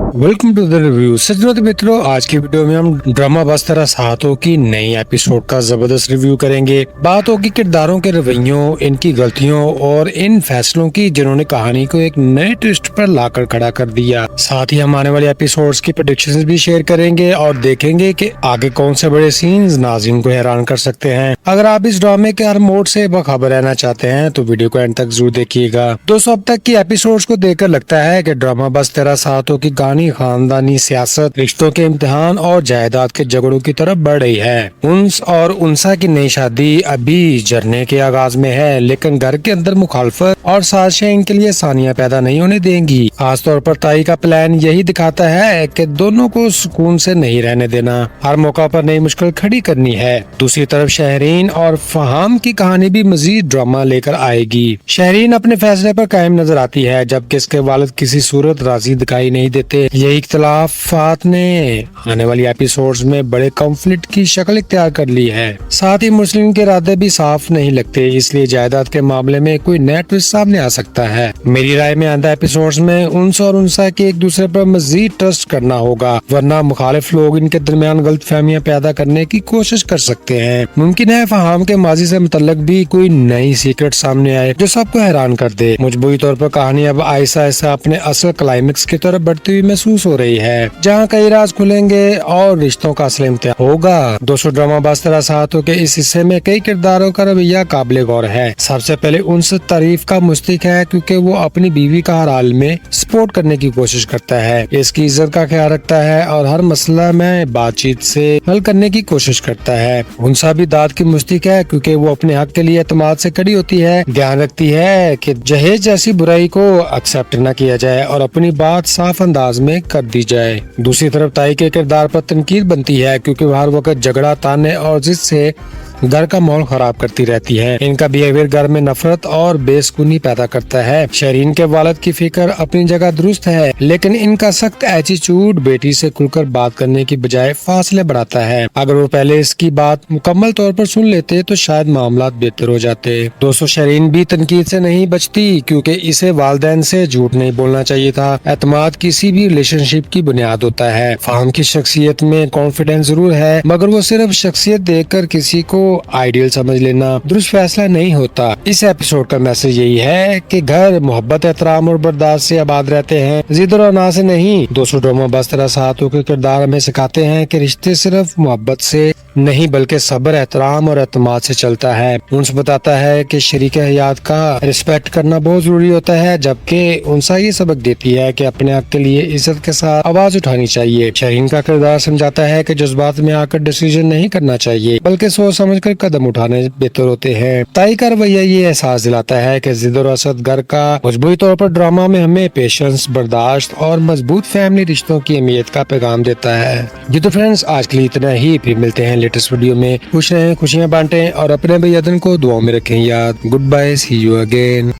Welcome to the review. सज्जनों तो मित्रों, आज की वीडियो में हम ड्रामा बस्तर सातों की नई एपिसोड का जबरदस्त रिव्यू करेंगे। बात होगी किरदारों के रवैयों, इनकी गलतियों और इन फैसलों की जिन्होंने कहानी को एक नए ट्विस्ट पर लाकर खड़ा कर दिया। साथ ही हम आने वाले एपिसोड्स की प्रेडिक्शंस भी शेयर करेंगे और देखेंगे कि आगे कौन से बड़े सीन्स नाज़रीन को हैरान कर सकते हैं। अगर आप इस ड्रामे के हर मोड से बाखबर रहना चाहते हैं तो वीडियो को एंड तक जरूर देखिएगा। दोस्तों, अब तक की एपिसोड्स को देखकर लगता है कि ड्रामा बस्तर सातों की कहानी खानदानी सियासत, रिश्तों के इम्तिहान और जायदाद के झगड़ों की तरफ बढ़ रही है। उन्स और उनसा की नई शादी अभी जरने के आगाज में है, लेकिन घर के अंदर मुखालफत और साजिशें इनके लिए आसानियां पैदा नहीं होने देंगी। खास तौर पर ताई का प्लान यही दिखाता है कि दोनों को सुकून से नहीं रहने देना, हर मौका पर नई मुश्किल खड़ी करनी है। दूसरी तरफ शहरीन और फहाम की कहानी भी मजीद ड्रामा लेकर आएगी। शहरीन अपने फैसले पर कायम नजर आती है, जबकि इसके वालिद किसी सूरत राजी दिखाई नहीं देते। यही इख्तलाफात ने आने वाली एपिसोड्स में बड़े कॉन्फ्लिक्ट की शक्ल इख्तियार कर ली है। साथ ही मुस्लिम के इरादे भी साफ नहीं लगते, इसलिए जायदाद के मामले में कोई नया ट्विस्ट सामने आ सकता है। मेरी राय में आंदा एपिसोड्स में उनस और उनसा के एक दूसरे पर मजीद ट्रस्ट करना होगा, वरना मुखालिफ लोग इनके दरमियान गलत फहमियाँ पैदा करने की कोशिश कर सकते हैं। मुमकिन है फहाम के माजी से मुतल्लक भी कोई नई सीक्रेट सामने आए जो सबको हैरान कर दे। मजबूरी तौर पर कहानी अब आहिस्ता आहिस्ता अपने असल क्लाइमेक्स की तरफ बढ़ती हुई महसूस हो रही है, जहां कई राज खुलेंगे और रिश्तों का असली इम्तिहान होगा। दोस्तों, ड्रामा बस्तर सातों के इस हिस्से में कई किरदारों का रवैया काबिल गौर है। सबसे पहले उनसे तारीफ का मुस्तहिक है, क्योंकि वो अपनी बीवी का हर हाल में सपोर्ट करने की कोशिश करता है, इसकी इज्जत का ख्याल रखता है और हर मसला में बातचीत से हल करने की कोशिश करता है। उनसा भी दाद की मुस्तहिक है, क्योंकि वो अपने हक के लिए एतमाद से खड़ी होती है, ध्यान रखती है कि जहेज जैसी बुराई को एक्सेप्ट न किया जाए और अपनी बात साफ अंदाज में कर दी जाए। दूसरी तरफ ताई के किरदार पर तनकीद बनती है, क्योंकि वो हर वक्त झगड़ा, ताने और जिससे घर का माहौल खराब करती रहती है। इनका बिहेवियर घर में नफरत और बेसुकूनी पैदा करता है। शरीन के वालिद की फिक्र अपनी जगह दुरुस्त है, लेकिन इनका सख्त एटीट्यूड बेटी से खुलकर बात करने की बजाय फासले बढ़ाता है। अगर वो पहले इसकी बात मुकम्मल तौर पर सुन लेते तो शायद मामला बेहतर हो जाते। दोस्तों, शरीन भी तनकीद से नहीं बचती, क्योंकि इसे वालिदैन से झूठ नहीं बोलना चाहिए था। एतमाद किसी भी रिलेशनशिप की बुनियाद होता है। फहम की शख्सियत में कॉन्फिडेंस जरूर है, मगर वो सिर्फ शख्सियत देखकर किसी को आइडियल समझ लेना दुरुस्त फैसला नहीं होता। इस एपिसोड का मैसेज यही है कि घर मोहब्बत, एहतराम और बर्दाश्त से आबाद रहते हैं, जिद और अना से नहीं। दोस्तों, ड्रामा बस्तर सातों के किरदार हमें सिखाते हैं कि रिश्ते सिर्फ मोहब्बत से नहीं बल्कि सब्र, एहतराम और एतमाद से चलता है। उनसे बताता है कि शरीक हयात का रिस्पेक्ट करना बहुत जरूरी होता है, जबकि उनसा ये सबक देती है कि अपने हक के लिए इज्जत के साथ आवाज उठानी चाहिए। शरीन का किरदार समझाता है कि जज्बात में आकर डिसीजन नहीं करना चाहिए, बल्कि सोच समझ कर कदम उठाने बेहतर होते हैं। ताई का रवैया ये एहसास दिलाता है कि जिद और असद घर का मजबूरी तौर पर ड्रामा में हमें पेशेंस, बर्दाश्त और मजबूत फैमिली रिश्तों की अहमियत का पैगाम देता है। जी तो फ्रेंड्स, आज के लिए इतना ही। फिर मिलते हैं लेटेस्ट वीडियो में। खुश रहें, खुशियां बांटें और अपने भाई को दुआओं में रखें याद। Good bye, see you again.